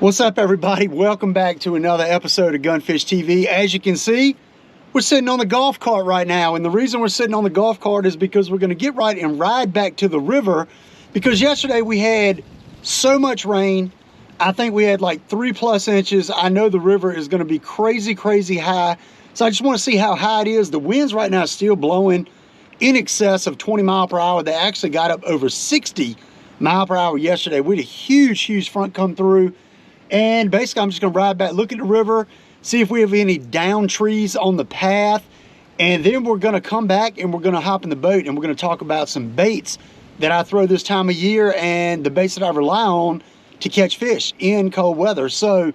What's up, everybody? Welcome back to another episode of Gunfish TV. As you can see, we're sitting on the golf cart right now, and the reason we're sitting on the golf cart is because we're going to get right and ride back to the river, because yesterday we had so much rain. I think we had like 3+ inches. I know the river is going to be crazy high, so I just want to see how high it is. The winds right now are still blowing in excess of 20 miles per hour. They actually got up over 60 miles per hour yesterday. We had a huge front come through. And basically, I'm just going to ride back, look at the river, see if we have any down trees on the path. And then we're going to come back and we're going to hop in the boat and we're going to talk about some baits that I throw this time of year and the baits that I rely on to catch fish in cold weather. So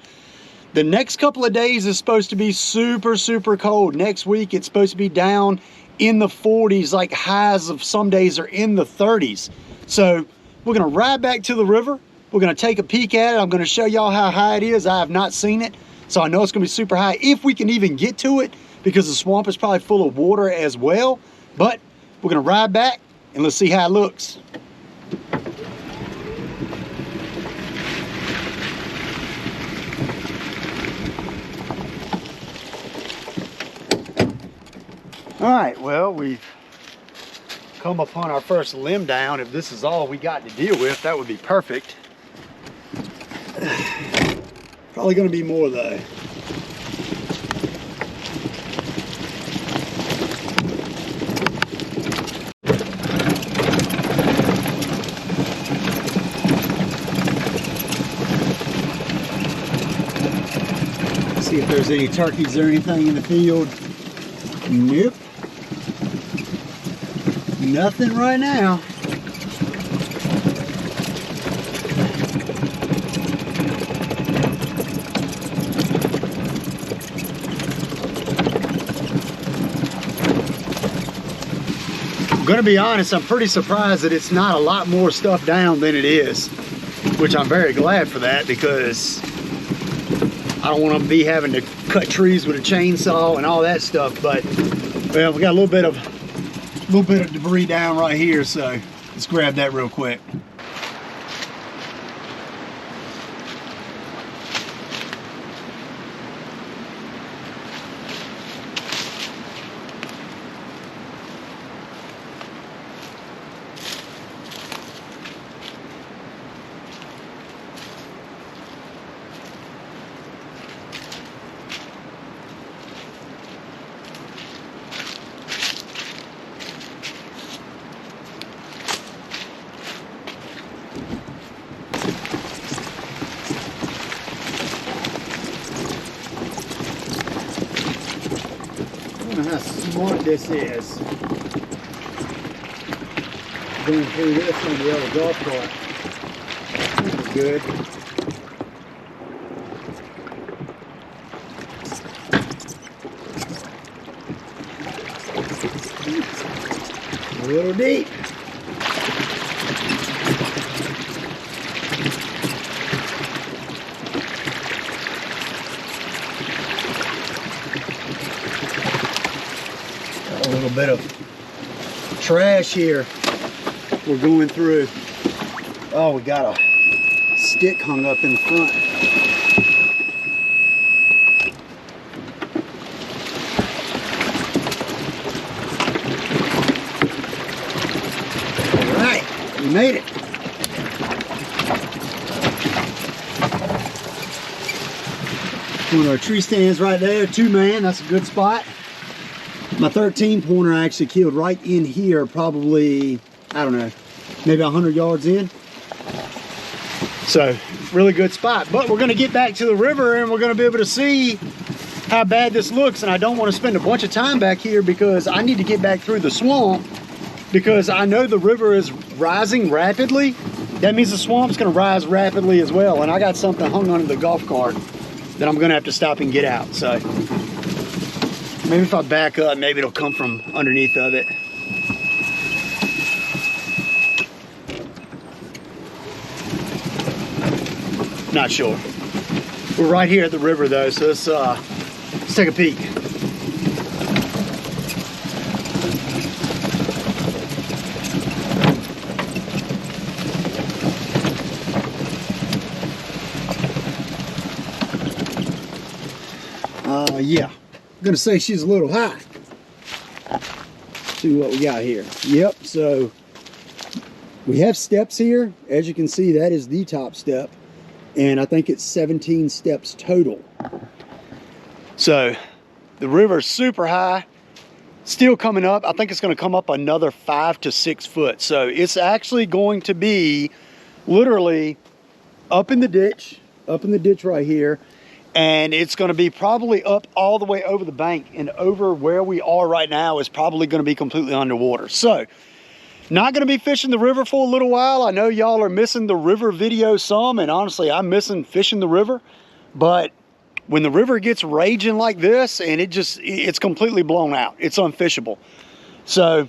the next couple of days is supposed to be super cold. Next week, it's supposed to be down in the 40s, like highs of some days are in the 30s. So we're going to ride back to the river. We're going to take a peek at it. I'm going to show y'all how high it is. I have not seen it, so I know it's going to be super high if we can even get to it, because the swamp is probably full of water as well. But we're going to ride back and let's see how it looks. All right, well, we've come upon our first limb down. If this is all we got to deal with, that would be perfect. Probably going to be more though. See if there's any turkeys or anything in the field. Nope. Nothing right now. I'm gonna be honest, I'm pretty surprised that it's not a lot more stuff down than it is, which I'm very glad for that, because I don't want to be having to cut trees with a chainsaw and all that stuff. But well, we got a little bit of debris down right here, so let's grab that real quick. How smart this is. Going through this on the other golf cart. That's good. A little deep. A little bit of trash here we're going through. Oh, we got a stick hung up in the front. All right, we made it. One of our tree stands right there, 2-man, that's a good spot. My 13 pointer I actually killed right in here, probably, I don't know, maybe 100 yards in. So, really good spot. But we're going to get back to the river and we're going to be able to see how bad this looks. And I don't want to spend a bunch of time back here because I need to get back through the swamp, because I know the river is rising rapidly. That means the swamp's going to rise rapidly as well. And I got something hung onto the golf cart that I'm going to have to stop and get out. So maybe if I back up, maybe it'll come from underneath of it. Not sure. We're right here at the river though, so let's take a peek. Yeah, I'm gonna say she's a little high. See what we got here. Yep, so we have steps here. As you can see, that is the top step, and I think it's 17 steps total. So the river's super high, still coming up. I think it's gonna come up another 5 to 6 foot. So it's actually going to be literally up in the ditch right here. And it's gonna be probably up all the way over the bank, and over where we are right now is probably gonna be completely underwater. So, not gonna be fishing the river for a little while. I know y'all are missing the river video some, and honestly, I'm missing fishing the river. But when the river gets raging like this, and it's completely blown out. It's unfishable. So,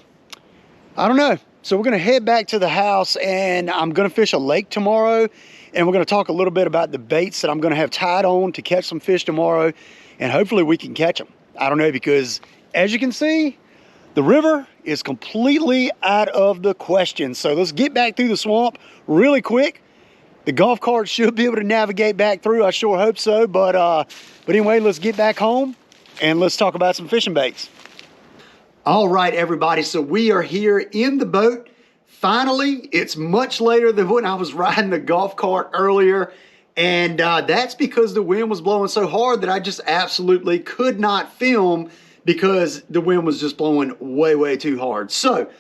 I don't know. So we're gonna head back to the house, and I'm gonna fish a lake tomorrow. And we're gonna talk a little bit about the baits that I'm gonna have tied on to catch some fish tomorrow. And hopefully we can catch them. I don't know, because as you can see, the river is completely out of the question. So let's get back through the swamp really quick. The golf cart should be able to navigate back through. I sure hope so. But anyway, let's get back home and let's talk about some fishing baits. All right, everybody. So we are here in the boat. Finally, it's much later than when I was riding the golf cart earlier, and that's because the wind was blowing so hard that I just absolutely could not film because the wind was just blowing way, way too hard. So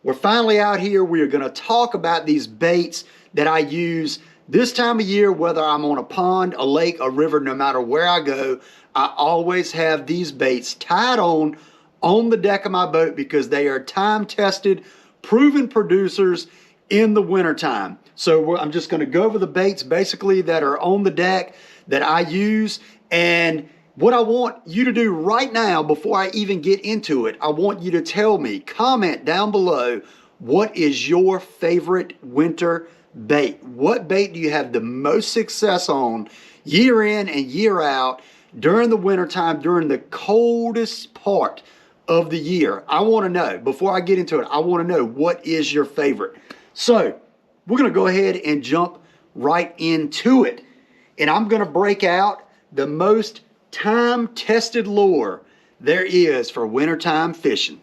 we're finally out here. We are going to talk about these baits that I use this time of year, whether I'm on a pond, a lake, a river, no matter where I go. I always have these baits tied on the deck of my boat because they are time-tested, proven producers in the wintertime. So I'm just going to go over the baits basically that are on the deck that I use. And what I want you to do right now before I even get into it, I want you to tell me, comment down below, what is your favorite winter bait? What bait do you have the most success on year in and year out during the wintertime, during the coldest part of the year? I want to know, before I get into it, I want to know what is your favorite. So we're going to go ahead and jump right into it. And I'm going to break out the most time-tested lure there is for wintertime fishing.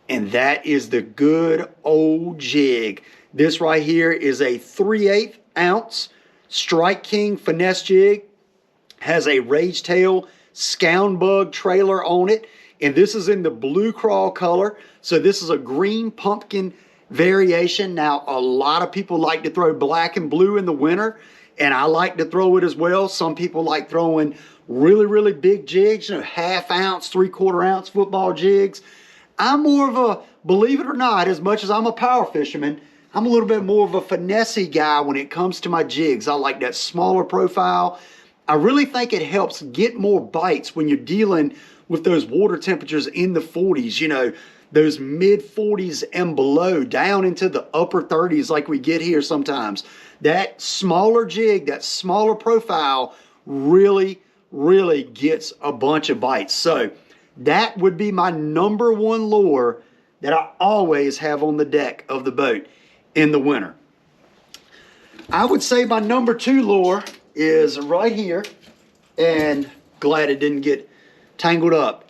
And that is the good old jig. This right here is a 3/8 ounce Strike King finesse jig. Has a rage tail scound bug trailer on it. And this is in the blue crawl color. So this is a green pumpkin variation. Now, a lot of people like to throw black and blue in the winter, and I like to throw it as well. Some people like throwing really, really big jigs, you know, 1/2 ounce, 3/4 ounce football jigs. I'm more of a, believe it or not, as much as I'm a power fisherman, I'm a little bit more of a finesse guy when it comes to my jigs. I like that smaller profile. I really think it helps get more bites when you're dealing with those water temperatures in the 40s, you know, those mid 40s and below, down into the upper 30s like we get here sometimes. That smaller jig, that smaller profile really, really gets a bunch of bites. So that would be my number one lure that I always have on the deck of the boat in the winter. I would say my number 2 lure is right here, and glad it didn't get tangled up,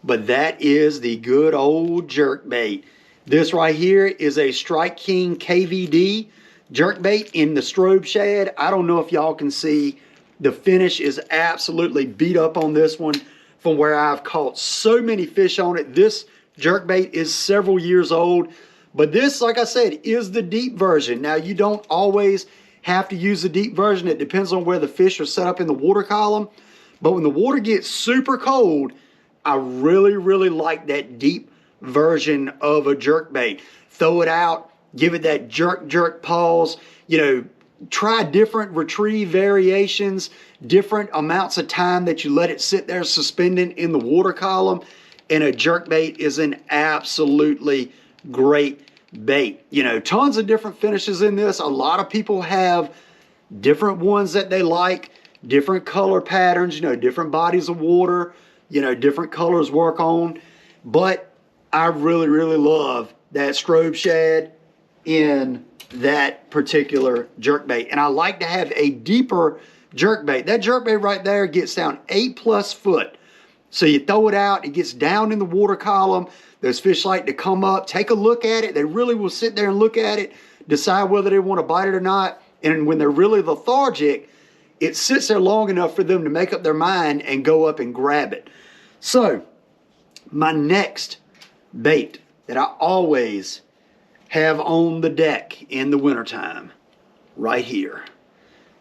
but that is the good old jerk bait. This right here is a Strike King KVD jerk bait in the strobe shad. I don't know if y'all can see, the finish is absolutely beat up on this one from where I've caught so many fish on it. This jerk bait is several years old, but this, like I said, is the deep version. Now, you don't always have to use the deep version. It depends on where the fish are set up in the water column. But when the water gets super cold, I really, really like that deep version of a jerk bait. Throw it out, give it that jerk, jerk pause, you know, try different retrieve variations, different amounts of time that you let it sit there suspended in the water column. And a jerk bait is an absolutely great bait. You know, tons of different finishes in this. A lot of people have different ones that they like, different color patterns, you know, different bodies of water, you know, different colors work on. But I really, really love that strobe shad in that particular jerk bait. And I like to have a deeper jerkbait. That jerkbait right there gets down 8+ foot. So you throw it out, it gets down in the water column. Those fish like to come up, take a look at it. They really will sit there and look at it, decide whether they want to bite it or not. And when they're really lethargic, it sits there long enough for them to make up their mind and go up and grab it. So my next bait that I always have on the deck in the wintertime, right here.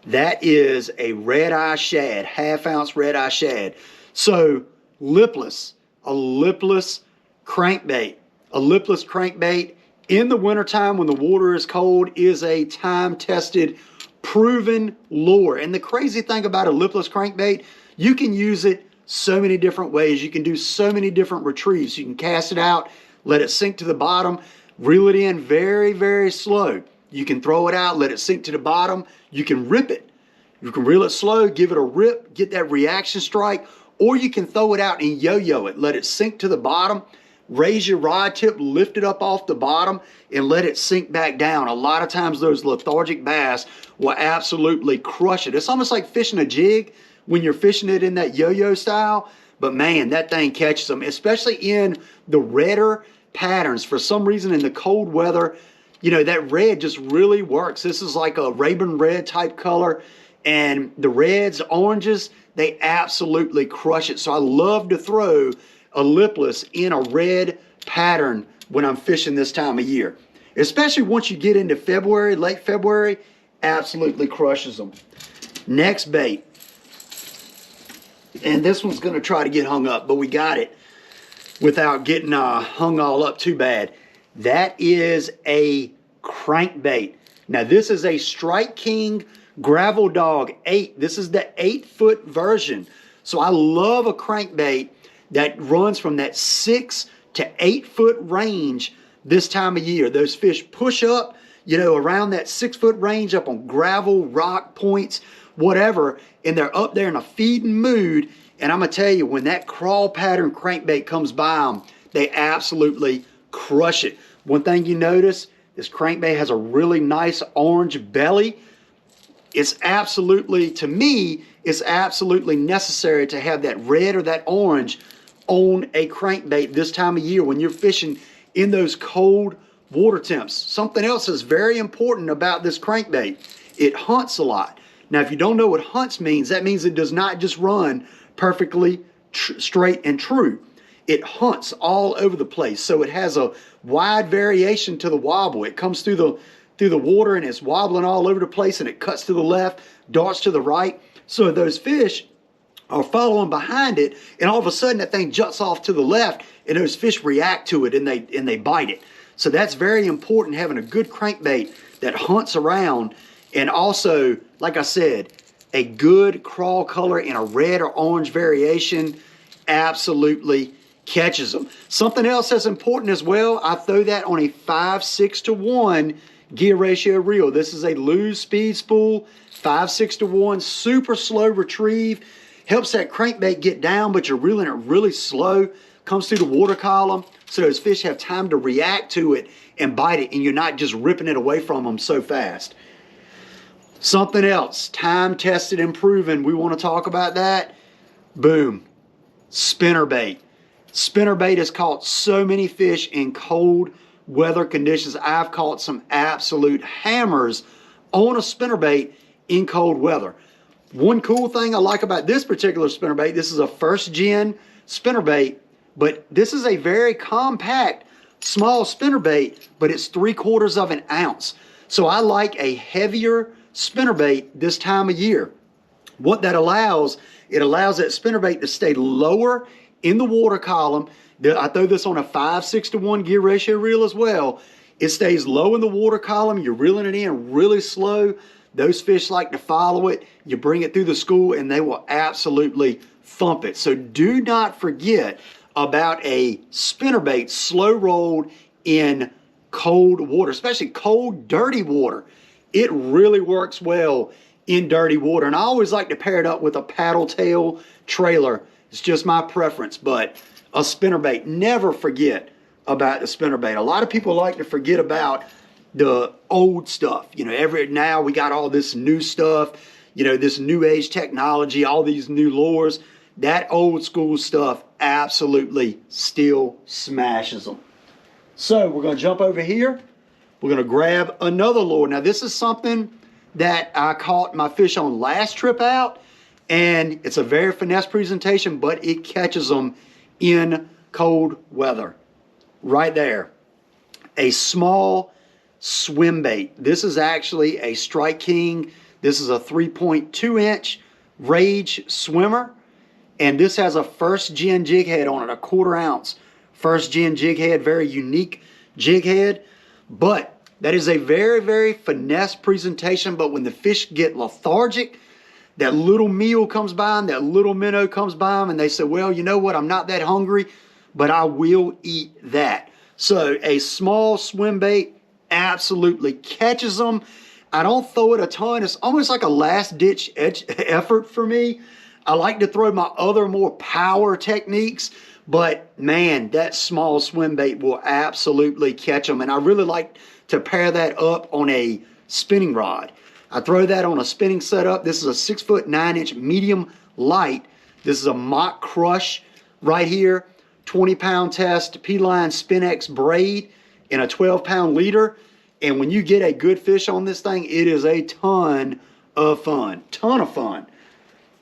That is a red-eye shad, 1/2 ounce red-eye shad. So lipless, a lipless crankbait. A lipless crankbait in the wintertime when the water is cold is a time-tested, proven lure. And the crazy thing about a lipless crankbait, you can use it so many different ways. You can do so many different retrieves. You can cast it out, let it sink to the bottom, reel it in very, very slow. You can throw it out, let it sink to the bottom. You can rip it. You can reel it slow, give it a rip, get that reaction strike, or you can throw it out and yo-yo it. Let it sink to the bottom, raise your rod tip, lift it up off the bottom, and let it sink back down. A lot of times those lethargic bass will absolutely crush it. It's almost like fishing a jig when you're fishing it in that yo-yo style. But man, that thing catches them, especially in the redder patterns. For some reason in the cold weather, you know, that red just really works. This is like a Raven red type color. And the reds, oranges, they absolutely crush it. So I love to throw a lipless in a red pattern when I'm fishing this time of year. Especially once you get into February, late February, absolutely crushes them. Next bait. And this one's going to try to get hung up, but we got it without getting hung all up too bad. That is a crankbait. Now this is a Strike King Gravel Dog 8. This is the 8-foot version. So I love a crankbait that runs from that 6 to 8-foot range this time of year. Those fish push up, you know, around that 6-foot range, up on gravel, rock points, whatever, and they're up there in a feeding mood. And I'm going to tell you, when that crawl pattern crankbait comes by them, they absolutely crush it. One thing you notice, this crankbait has a really nice orange belly. It's absolutely, to me, it's absolutely necessary to have that red or that orange on a crankbait this time of year when you're fishing in those cold water temps. Something else is very important about this crankbait. It hunts a lot. Now, if you don't know what hunts means, that means it does not just run perfectly straight and true. It hunts all over the place. So it has a wide variation to the wobble. It comes through the water and it's wobbling all over the place, and it cuts to the left, darts to the right. So those fish are following behind it, and all of a sudden that thing juts off to the left, and those fish react to it and they bite it. So that's very important, having a good crankbait that hunts around. And also, like I said, a good crawl color in a red or orange variation absolutely catches them. Something else that's important as well, I throw that on a 5:6 to 1 gear ratio reel. This is a Lew's speed spool, 5:6 to 1, super slow retrieve. Helps that crankbait get down, but you're reeling it really slow. Comes through the water column, so those fish have time to react to it and bite it, and you're not just ripping it away from them so fast. Something else, time-tested and proven, we want to talk about that. Boom, spinnerbait. Spinnerbait has caught so many fish in cold weather conditions. I've caught some absolute hammers on a spinnerbait in cold weather. One cool thing I like about this particular spinnerbait, this is a first-gen spinnerbait, but this is a very compact, small spinnerbait, but it's 3/4 of an ounce. So I like a heavier spinnerbait this time of year. What that allows, it allows that spinnerbait to stay lower in the water column. I throw this on a 5:6 to 1 gear ratio reel as well. It stays low in the water column. You're reeling it in really slow. Those fish like to follow it. You bring it through the school and they will absolutely thump it. So do not forget about a spinnerbait slow rolled in cold water, especially cold, dirty water. It really works well in dirty water. And I always like to pair it up with a paddle tail trailer. It's just my preference, but a spinnerbait, never forget about the spinnerbait. A lot of people like to forget about the old stuff. You know, now we got all this new stuff. you know, this new age technology, all these new lures. That old school stuff absolutely still smashes them. So we're going to jump over here. We're going to grab another lure. Now this is something that I caught my fish on last trip out, and it's a very finesse presentation, but it catches them in cold weather. Right there. A small swim bait. This is actually a Strike King. This is a 3.2 inch Rage swimmer, and this has a first gen jig head on it, a 1/4 ounce first gen jig head, very unique jig head. But that is a very, very finesse presentation. But when the fish get lethargic, that little meal comes by them, that little minnow comes by them, and they say, well, you know what, I'm not that hungry, but I will eat that. So a small swim bait absolutely catches them. I don't throw it a ton. It's almost like a last ditch effort for me. I like to throw my other more power techniques, but man, that small swim bait will absolutely catch them. And I really like to pair that up on a spinning rod. I throw that on a spinning setup. This is a 6'9" medium light. This is a Mock Crush right here. 20-pound test P-line Spin-X braid in a 12-pound leader. And when you get a good fish on this thing, it is a ton of fun. Ton of fun.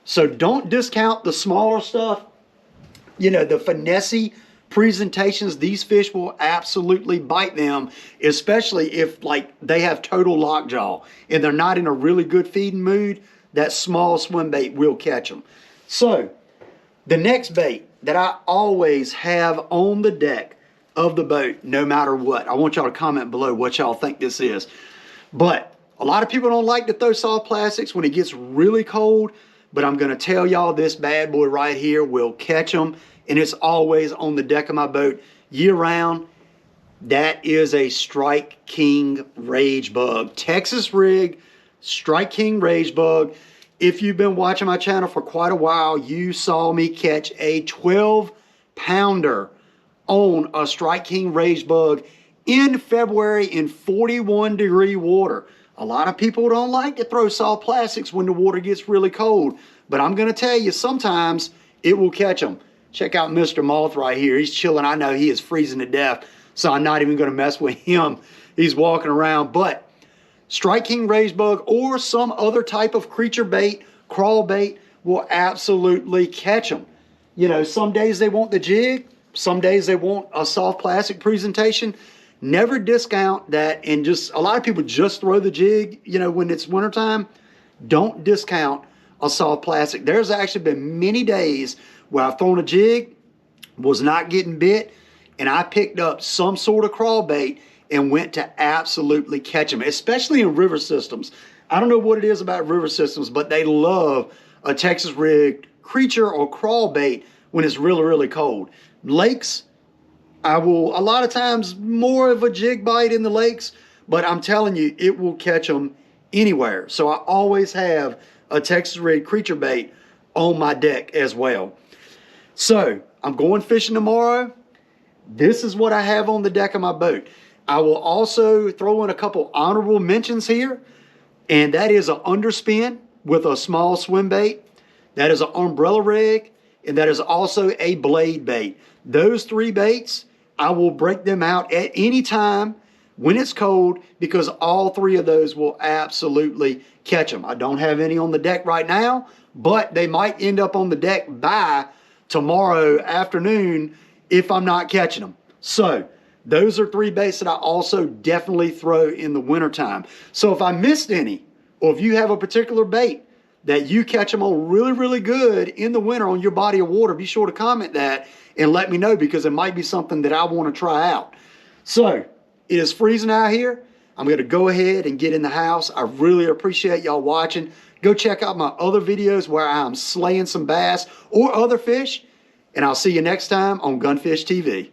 So don't discount the smaller stuff. You know, the finessey presentations, these fish will absolutely bite them, especially if like they have total lockjaw and they're not in a really good feeding mood. That small swim bait will catch them. So the next bait that I always have on the deck of the boat, no matter what, I want y'all to comment below what y'all think this is. But a lot of people don't like to throw soft plastics when it gets really cold, but I'm going to tell y'all this bad boy right here will catch them. And it's always on the deck of my boat year round. That is a Strike King Rage Bug. Texas rig, Strike King Rage Bug. If you've been watching my channel for quite a while, you saw me catch a 12-pounder on a Strike King Rage Bug in February in 41-degree water. A lot of people don't like to throw soft plastics when the water gets really cold, but I'm going to tell you, sometimes it will catch them. Check out Mr. Moth right here. He's chilling. I know he is freezing to death, so I'm not even going to mess with him. He's walking around. But Strike King Rage Bug or some other type of creature bait, crawl bait, will absolutely catch them. You know, some days they want the jig. Some days they want a soft plastic presentation. Never discount that. And just, a lot of people just throw the jig, you know, when it's wintertime. Don't discount a soft plastic. There's actually been many days where I've thrown a jig, was not getting bit, and I picked up some sort of crawl bait and went to absolutely catch them, especially in river systems. I don't know what it is about river systems, but they love a Texas rigged creature or crawl bait when it's really, really cold. Lakes, I will, a lot of times, more of a jig bite in the lakes, but I'm telling you, it will catch them anywhere. So I always have a Texas rigged creature bait on my deck as well. So I'm going fishing tomorrow. This is what I have on the deck of my boat. I will also throw in a couple honorable mentions here, and that is an underspin with a small swim bait. That is an umbrella rig, and that is also a blade bait. Those three baits, I will break them out at any time when it's cold, because all three of those will absolutely catch them. I don't have any on the deck right now, but they might end up on the deck by tomorrow afternoon if I'm not catching them. So those are three baits that I also definitely throw in the wintertime. So if I missed any, or if you have a particular bait that you catch them on really, really good in the winter on your body of water, be sure to comment that and let me know, because it might be something that I want to try out. So it is freezing out here. I'm going to go ahead and get in the house. I really appreciate y'all watching. Go check out my other videos where I'm slaying some bass or other fish. And I'll see you next time on Gunfish TV.